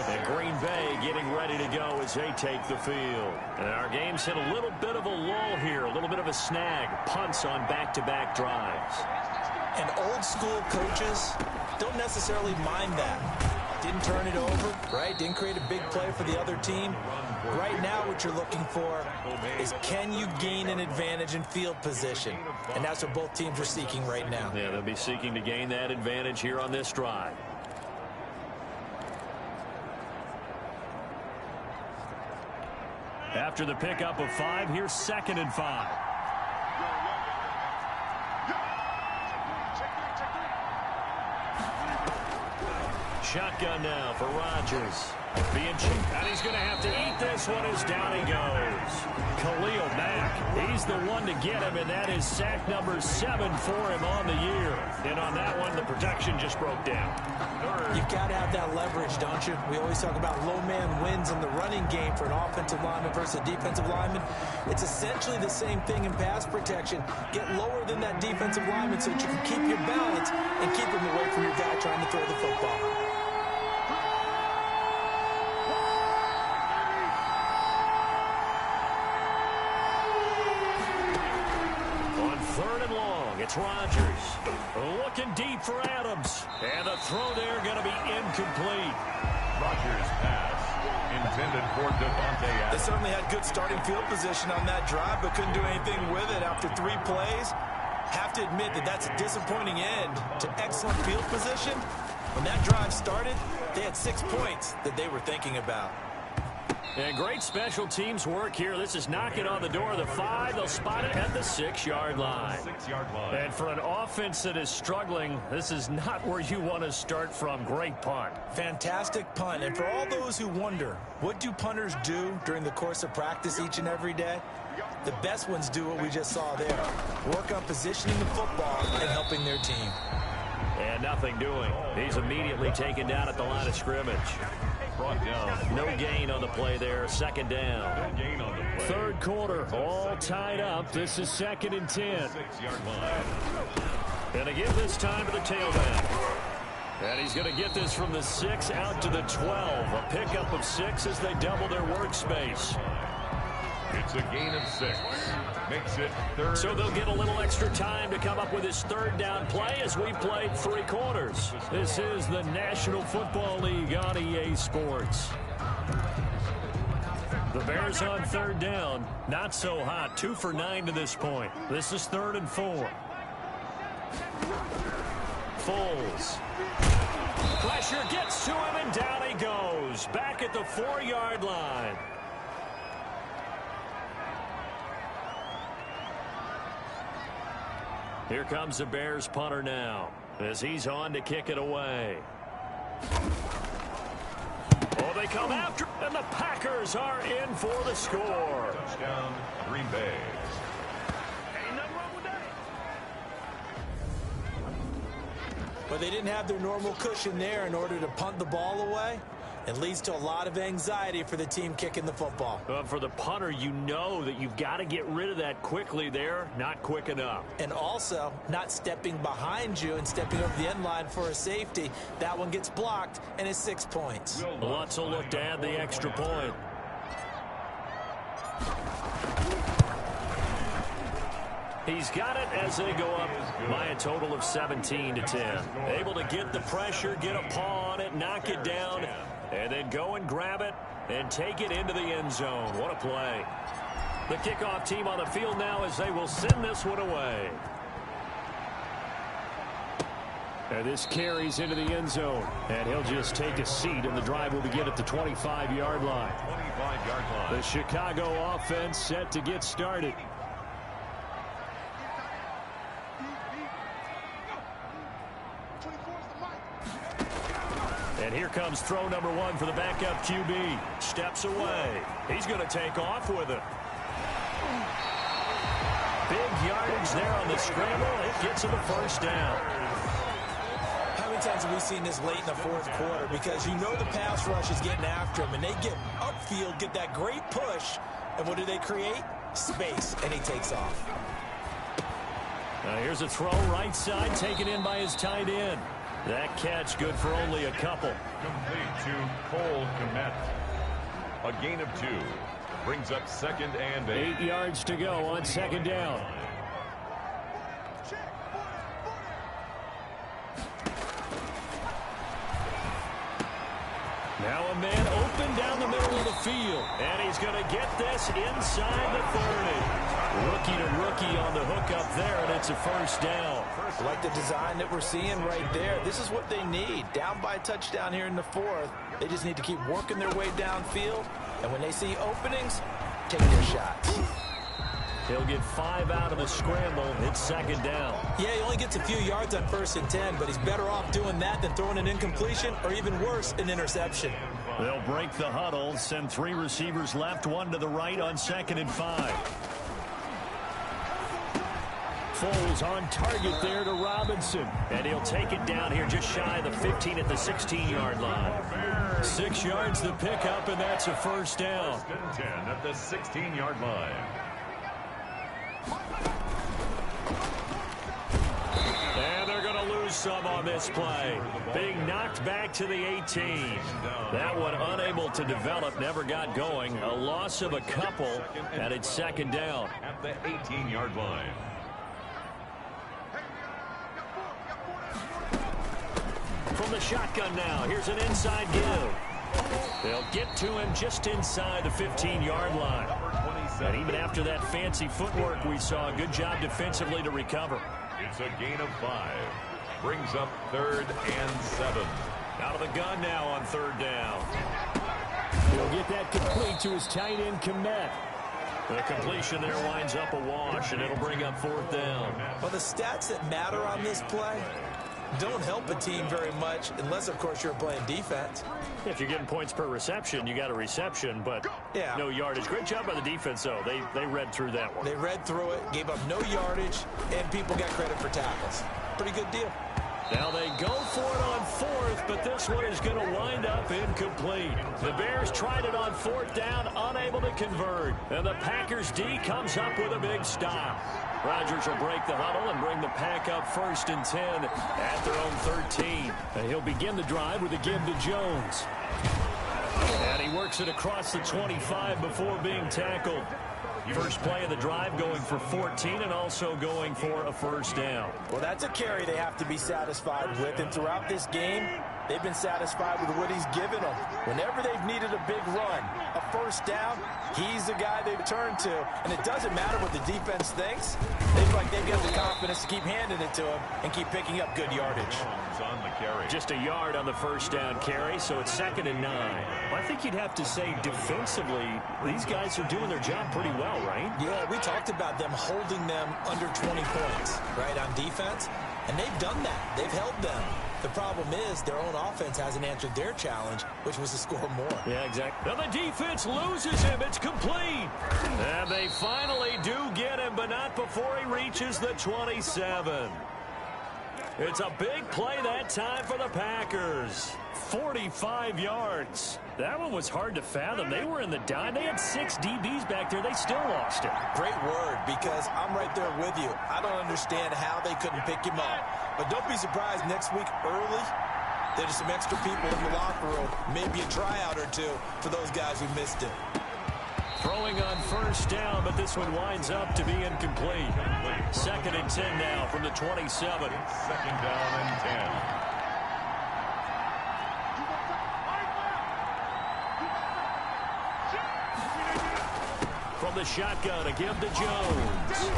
And Green Bay getting ready to go as they take the field. And our game's hit a little bit of a lull here, a little bit of a snag. Punts on back-to-back drives. And old school coaches don't necessarily mind that. Didn't turn it over, right? Didn't create a big play for the other team. Right now what you're looking for is, can you gain an advantage in field position? And that's what both teams are seeking right now. Yeah, they'll be seeking to gain that advantage here on this drive. After the pickup of 5, here's 2nd and 5. Shotgun now for Rodgers. And he's going to have to eat this one as down he goes. Khalil Mack, he's the one to get him, and that is sack number 7 for him on the year. And on that one, the protection just broke down. You've got to have that leverage, don't you? We always talk about low man wins in the running game for an offensive lineman versus a defensive lineman. It's essentially the same thing in pass protection. Get lower than that defensive lineman so that you can keep your balance and keep him away from your guy trying to throw the football. It's Rodgers looking deep for Adams, and the throw there going to be incomplete. Rodgers' pass intended for Devontae Adams. They certainly had good starting field position on that drive, but couldn't do anything with it after 3 plays. Have to admit that that's a disappointing end to excellent field position. When that drive started, they had 6 points that they were thinking about. And great special teams work here. This is knocking on the door of the 5. They'll spot it at the 6-yard line. And for an offense that is struggling, this is not where you want to start from. Great punt. Fantastic punt. And for all those who wonder, what do punters do during the course of practice each and every day? The best ones do what we just saw there. Work on positioning the football and helping their team. And nothing doing. He's immediately taken down at the line of scrimmage. No gain on the play there. 2nd down. 3rd quarter, all tied up. This is 2nd and 10. And to give this time to the tailback. And he's going to get this from the 6 out to the 12. A pickup of 6 as they double their workspace. It's a gain of 6. Makes it 3rd. So they'll get a little extra time to come up with his 3rd down play as we played 3 quarters. This is the National Football League on EA Sports. The Bears on 3rd down. Not so hot. 2 for 9 to this point. This is 3rd and 4. Foles. Pressure gets to him, and down he goes. Back at the 4-yard line. Here comes the Bears punter now as he's on to kick it away. Oh, they come after, and the Packers are in for the score. Touchdown, Green Bay. But they didn't have their normal cushion there in order to punt the ball away. It leads to a lot of anxiety for the team kicking the football. For the punter, you know that you've got to get rid of that quickly there. Not quick enough. And also, not stepping behind you and stepping over the end line for a safety. That one gets blocked, and it's 6 points. Lutz will look to add the extra point. He's got it as they go up by a total of 17 to 10. Able to get the pressure, get a paw on it, knock it down, and then go and grab it and take it into the end zone. What a play. The kickoff team on the field now as they will send this one away. And this carries into the end zone. And he'll just take a seat, and the drive will begin at the 25-yard line. 25-yard line. The Chicago offense set to get started. And here comes throw number 1 for the backup QB. Steps away. He's going to take off with it. Big yardage there on the scramble. It gets him the 1st down. How many times have we seen this late in the 4th quarter? Because you know the pass rush is getting after him, and they get upfield, get that great push, and what do they create? Space, and he takes off. Now here's a throw right side, taken in by his tight end. That catch good for only a couple. Complete to Cole Kmet. A gain of 2. Brings up 2nd and 8. 8 yards to go on 2nd down. Now a man open down the middle of the field. And he's going to get this inside the 30. Rookie to rookie on the hook up there, and it's a 1st down. I like the design that we're seeing right there. This is what they need. Down by a touchdown here in the 4th. They just need to keep working their way downfield. And when they see openings, take their shots. He'll get 5 out of the scramble. It's 2nd down. Yeah, he only gets a few yards on 1st and 10, but he's better off doing that than throwing an incompletion or even worse, an interception. They'll break the huddle, send 3 receivers left, 1 to the right on 2nd and 5. Foles on target there to Robinson. And he'll take it down here just shy of the 15 at the 16-yard line. 6 yards the pickup, and that's a 1st down. 1st and 10 at the 16-yard line. And they're going to lose some on this play. Being knocked back to the 18. That one unable to develop, never got going. A loss of a couple, and it's 2nd down. At the 18-yard line. From the shotgun now, here's an inside give. They'll get to him just inside the 15-yard line. And even after that fancy footwork we saw, good job defensively to recover. It's a gain of 5. Brings up 3rd and 7. Out of the gun now on 3rd down. He'll get that complete to his tight end, Kmet. The completion there winds up a wash, and it'll bring up 4th down. Well, the stats that matter on this play don't help a team very much unless, of course, you're playing defense. If you're getting points per reception, you got a reception, but yeah, no yardage. Great job by the defense, though. They read through that one. They read through it, gave up no yardage, and people got credit for tackles. Pretty good deal. Now they go for it on 4th, but this one is going to wind up incomplete. The Bears tried it on 4th down, unable to convert. And the Packers D comes up with a big stop. Rodgers will break the huddle and bring the Pack up 1st and 10 at their own 13. And he'll begin the drive with a give to Jones. And he works it across the 25 before being tackled. First play of the drive going for 14 and also going for a 1st down. Well, that's a carry they have to be satisfied with. And throughout this game, they've been satisfied with what he's given them. Whenever they've needed a big run, a 1st down, he's the guy they've turned to. And it doesn't matter what the defense thinks. They feel like they've got the confidence to keep handing it to him and keep picking up good yardage. On the carry. Just a yard on the 1st down carry, so it's 2nd and 9. Well, I think you'd have to say defensively, these guys are doing their job pretty well, right? Yeah, we talked about them holding them under 20 points, right, on defense. And they've done that. They've held them. The problem is their own offense hasn't answered their challenge, which was to score more. Yeah, exactly. Now the defense loses him. It's complete. And they finally do get him, but not before he reaches the 27. It's a big play that time for the Packers. 45 yards. That one was hard to fathom. They were in the dime. They had 6 DBs back there. They still lost it. Great word, because I'm right there with you. I don't understand how they couldn't pick him up. But don't be surprised next week early, there's some extra people in the locker room, maybe a tryout or two for those guys who missed it. Throwing on 1st down, but this one winds up to be incomplete. 2nd and 10 now from the 27. 2nd down and 10. From the shotgun, a give to Jones.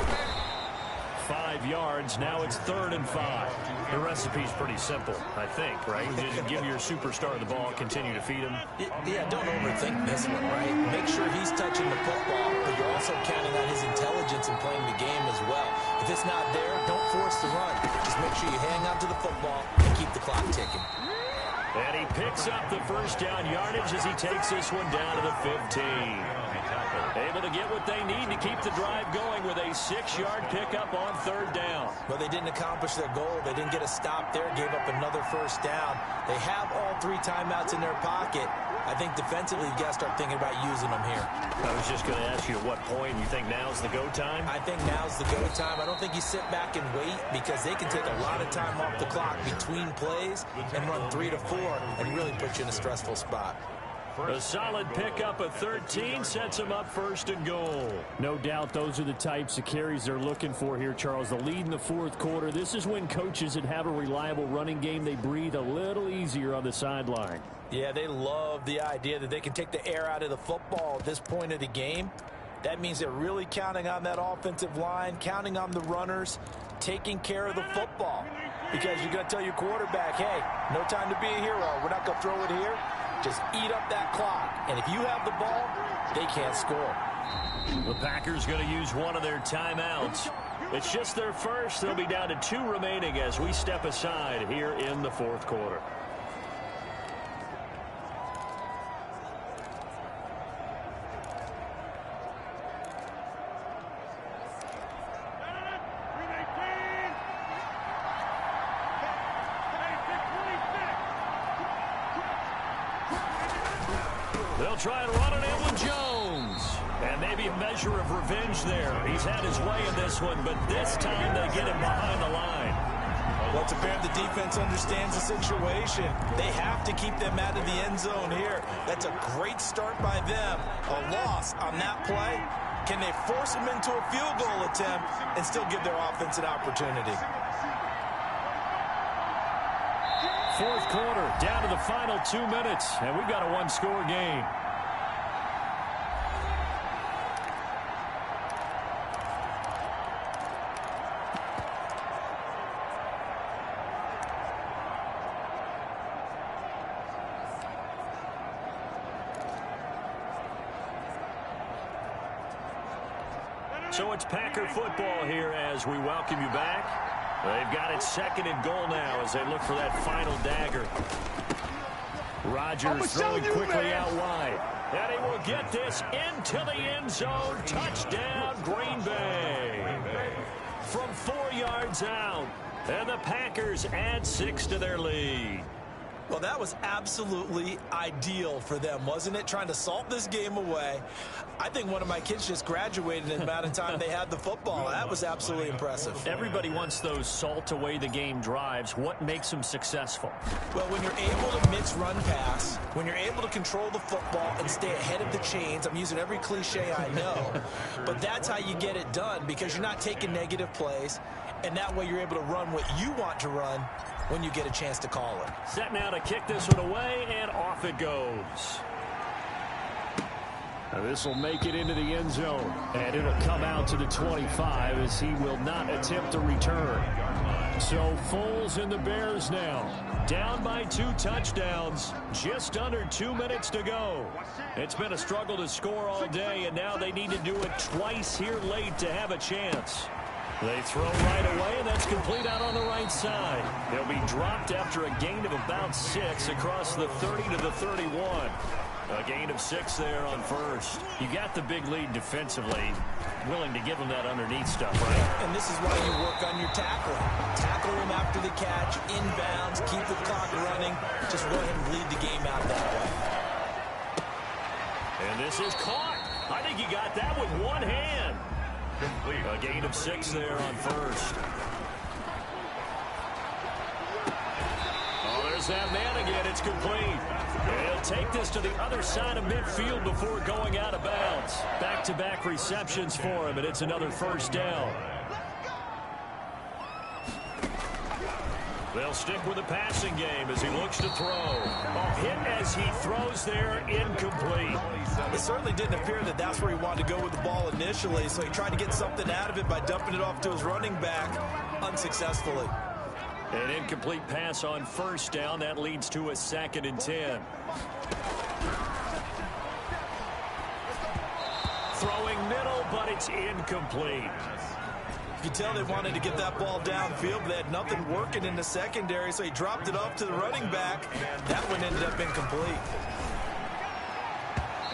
5 yards. Now it's 3rd and 5. The recipe's pretty simple, I think, right? Just give your superstar the ball, continue to feed him. Yeah, don't overthink this one, right? Make sure he's touching the football, but you're also counting on his intelligence in playing the game as well. If it's not there, don't force the run. Just make sure you hang on to the football and keep the clock ticking. And he picks up the 1st down yardage as he takes this one down to the 15. tackle. Able to get what they need to keep the drive going with a 6-yard pickup on 3rd down. Well, they didn't accomplish their goal. They didn't get a stop there, gave up another 1st down. They have all 3 timeouts in their pocket. I think defensively, you've got to start thinking about using them here. I was just going to ask you at what point you think now's the go time? I think now's the go time. I don't think you sit back and wait because they can take a lot of time off the clock between plays and run 3 to 4 and really put you in a stressful spot. A solid pickup of 13 sets them up 1st and goal. No doubt those are the types of carries they're looking for here, Charles. The lead in the 4th quarter. This is when coaches that have a reliable running game, they breathe a little easier on the sideline. Yeah, they love the idea that they can take the air out of the football at this point of the game. That means they're really counting on that offensive line, counting on the runners, taking care of the football. Because you're going to tell your quarterback, hey, no time to be a hero. We're not going to throw it here. Just eat up that clock. And if you have the ball, they can't score. The Packers going to use one of their timeouts. It's just their first. They'll be down to 2 remaining as we step aside here in the 4th quarter. They'll try and run it in with Jones. And maybe a measure of revenge there. He's had his way in this one, but this time they get him behind the line. Well, it's apparent the defense understands the situation. They have to keep them out of the end zone here. That's a great start by them. A loss on that play. Can they force them into a field goal attempt and still give their offense an opportunity? 4th quarter, down to the final 2 minutes, and we've got a 1-score game. So it's Packer football here as we welcome you back. They've got it 2nd and goal now as they look for that final dagger. Rodgers throwing quickly out wide. And he will get this into the end zone. Touchdown, Green Bay. From 4 yards out. And the Packers add 6 to their lead. Well, that was absolutely ideal for them, wasn't it? Trying to salt this game away. I think one of my kids just graduated in the amount of time they had the football. That was absolutely impressive. Everybody wants those salt away the game drives. What makes them successful? Well, when you're able to mix run pass, when you're able to control the football and stay ahead of the chains, I'm using every cliche I know, but that's how you get it done because you're not taking negative plays, and that way you're able to run what you want to run when you get a chance to call it. Set now to kick this one away, and off it goes. Now this will make it into the end zone, and it'll come out to the 25 as he will not attempt to return. So Foles and the Bears now, down by 2 touchdowns, just under 2 minutes to go. It's been a struggle to score all day, and now they need to do it twice here late to have a chance. They throw right away, and that's complete out on the right side. They'll be dropped after a gain of about 6 across the 30 to the 31. A gain of 6 there on first. You got the big lead defensively. Willing to give them that underneath stuff, right? And this is why you work on your tackling. Tackle them after the catch, inbounds, keep the clock running. Just go ahead and bleed the game out that way. And this is caught. I think he got that with one hand. Complete. A gain of 6 there on first. Oh, there's that man again. It's complete. And he'll take this to the other side of midfield before going out of bounds. Back-to-back receptions for him, and it's another first down. They'll stick with the passing game as he looks to throw. Oh, hit as he throws there, incomplete. It certainly didn't appear that that's where he wanted to go with the ball initially, so he tried to get something out of it by dumping it off to his running back unsuccessfully. An incomplete pass on first down. That leads to a 2nd and 10. Throwing middle, but it's incomplete. You can tell they wanted to get that ball downfield, but they had nothing working in the secondary, so he dropped it off to the running back. That one ended up incomplete.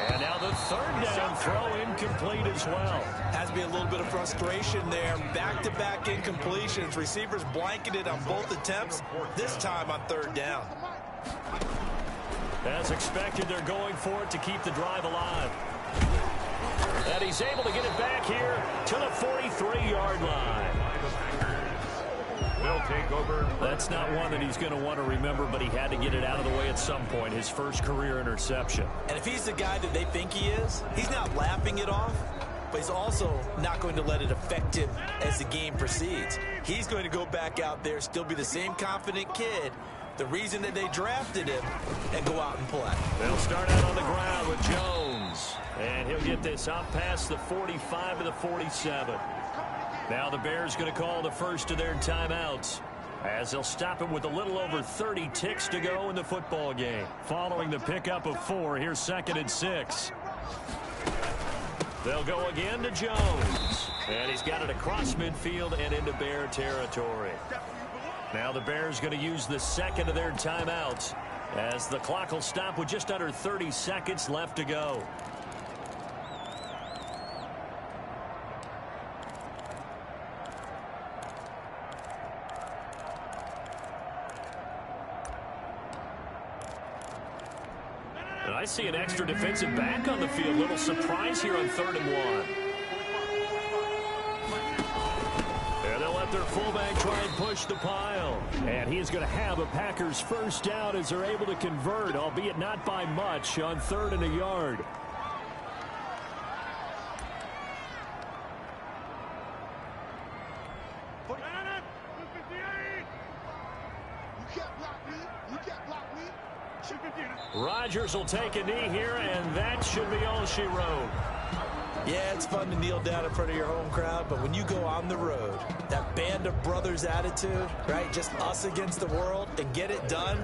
And now the third down throw incomplete as well. Has to be a little bit of frustration there. Back-to-back incompletions. Receivers blanketed on both attempts, this time on third down. As expected, they're going for it to keep the drive alive. And he's able to get it back here to the 43-yard line. Will take over. That's not one that he's going to want to remember, but he had to get it out of the way at some point. His first career interception. And if he's the guy that they think he is, he's not laughing it off, but he's also not going to let it affect him as the game proceeds. He's going to go back out there, still be the same confident kid, the reason that they drafted him, and go out and play. They'll start out on the ground with Jones. And he'll get this up past the 45 to the 47. Now the Bears going to call the first of their timeouts, as they'll stop it with a little over 30 ticks to go in the football game. Following the pickup of 4, here's 2nd and 6. They'll go again to Jones. And he's got it across midfield and into Bear territory. Now the Bears going to use the second of their timeouts, as the clock will stop with just under 30 seconds left to go. I see an extra defensive back on the field. Little surprise here on 3rd and 1. And they'll let their fullback try and push the pile. And he is going to have a Packers first down as they're able to convert, albeit not by much, on 3rd and a yard. Rodgers will take a knee here, and that should be all she wrote. Yeah, it's fun to kneel down in front of your home crowd, but when you go on the road, that band of brothers attitude, right, just us against the world, and get it done,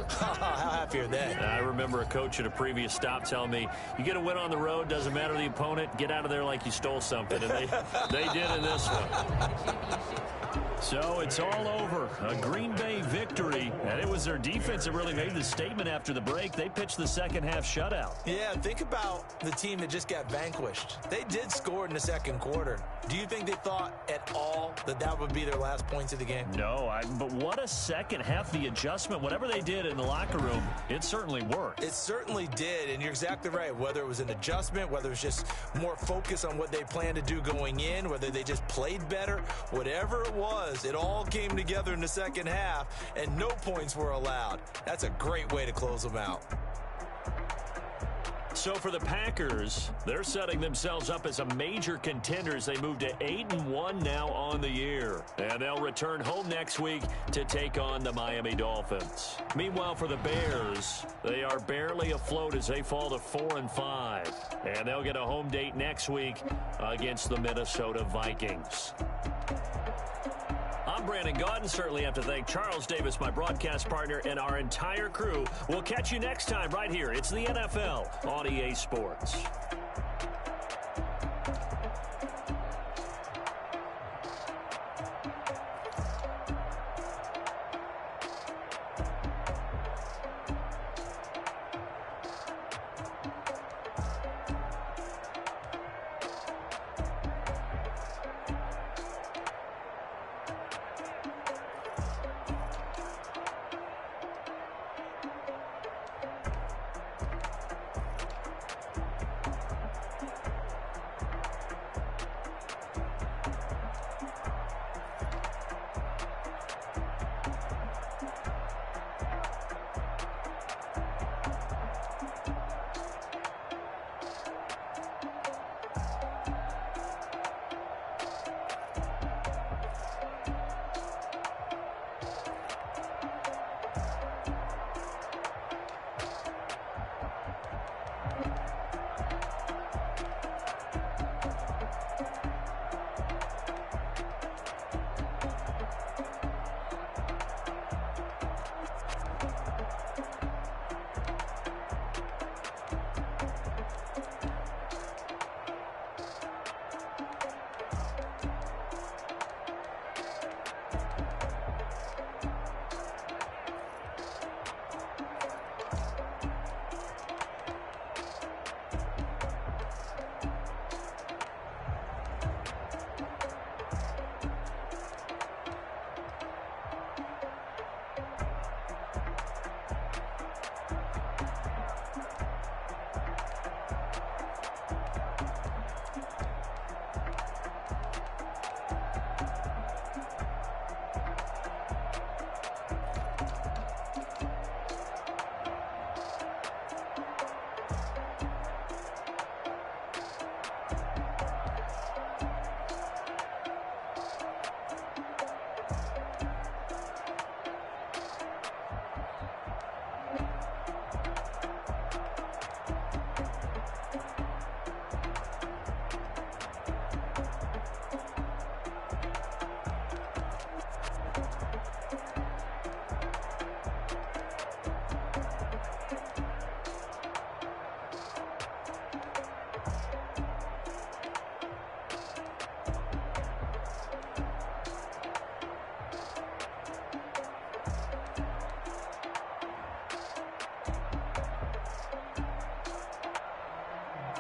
how happy are they? I remember a coach at a previous stop telling me, you get a win on the road, doesn't matter the opponent, get out of there like you stole something, and they did in this one. So it's all over. A Green Bay victory. And it was their defense that really made the statement after the break. They pitched the second half shutout. Yeah, think about the team that just got vanquished. They did score in the second quarter. Do you think they thought at all that that would be their last points of the game? No, but what a second half. The adjustment, whatever they did in the locker room, it certainly worked. It certainly did, and you're exactly right. Whether it was an adjustment, whether it was just more focus on what they planned to do going in, whether they just played better, whatever it was, it all came together in the second half, and no points were allowed. That's a great way to close them out. So for the Packers, they're setting themselves up as a major contender as they move to 8-1 now on the year. And they'll return home next week to take on the Miami Dolphins. Meanwhile, for the Bears, they are barely afloat as they fall to 4-5. And they'll get a home date next week against the Minnesota Vikings. I'm Brandon Gaudin. Certainly have to thank Charles Davis, my broadcast partner, and our entire crew. We'll catch you next time right here. It's the NFL on EA Sports.